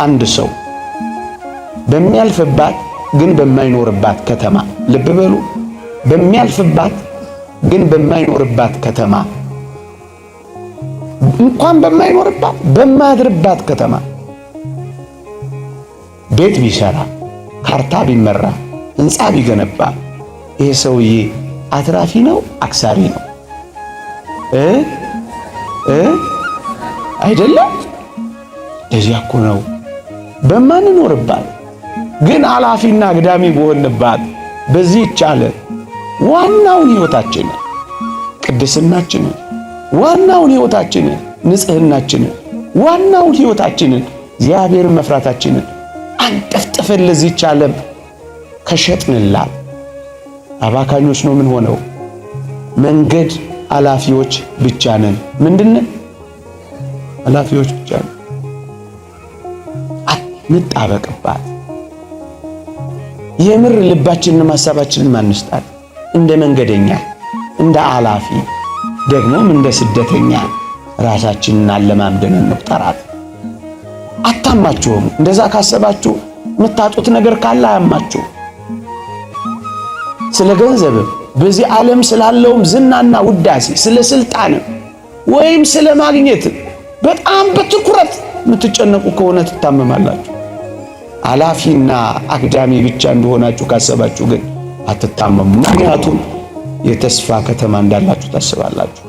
አንድ ሰው በሚያልፍባት ግን በማይኖርባት ከተማ፣ ልብ በሉ፣ በሚያልፍባት ግን በማይኖርባት ከተማ፣ እንኳን በማይኖርባት በማድርባት ከተማ ቤት ቢሰራ፣ ካርታ ቢመራ፣ ህንፃ ቢገነባ ይሄ ሰውዬ አትራፊ ነው አክሳሪ ነው? አይደለም። ለዚያ እኮ ነው በማንኖርባት ግን አላፊና አግዳሚ በሆንባት በዚህ ይቻለ ዋናውን ህይወታችንን፣ ቅድስናችንን፣ ዋናውን ህይወታችንን፣ ንጽህናችንን፣ ዋናውን ህይወታችንን፣ እግዚአብሔርን መፍራታችንን አንጠፍጥፈን ለዚህ ዓለም ከሸጥንላት አባካኞች ነው ምን ሆነው መንገድ አላፊዎች ብቻ ነን። ምንድነው? አላፊዎች ብቻ ነን። አንጣበቅባት። የምር ልባችንን ሐሳባችንን ማንስጣት። እንደ መንገደኛ፣ እንደ አላፊ፣ ደግሞም እንደ ስደተኛ ራሳችንን አለማምደን እንቁጠራት። አታማችሁም። እንደዛ ካሰባችሁ የምታጡት ነገር ካለ አያማችሁ። ስለ ገንዘብም በዚህ ዓለም ስላለውም ዝናና ውዳሴ፣ ስለ ስልጣንም ወይም ስለ ማግኘት በጣም በትኩረት የምትጨነቁ ከሆነ ትታመማላችሁ። አላፊና አግዳሚ ብቻ እንደሆናችሁ ካሰባችሁ ግን አትታመሙ። ምክንያቱም የተስፋ ከተማ እንዳላችሁ ታስባላችሁ።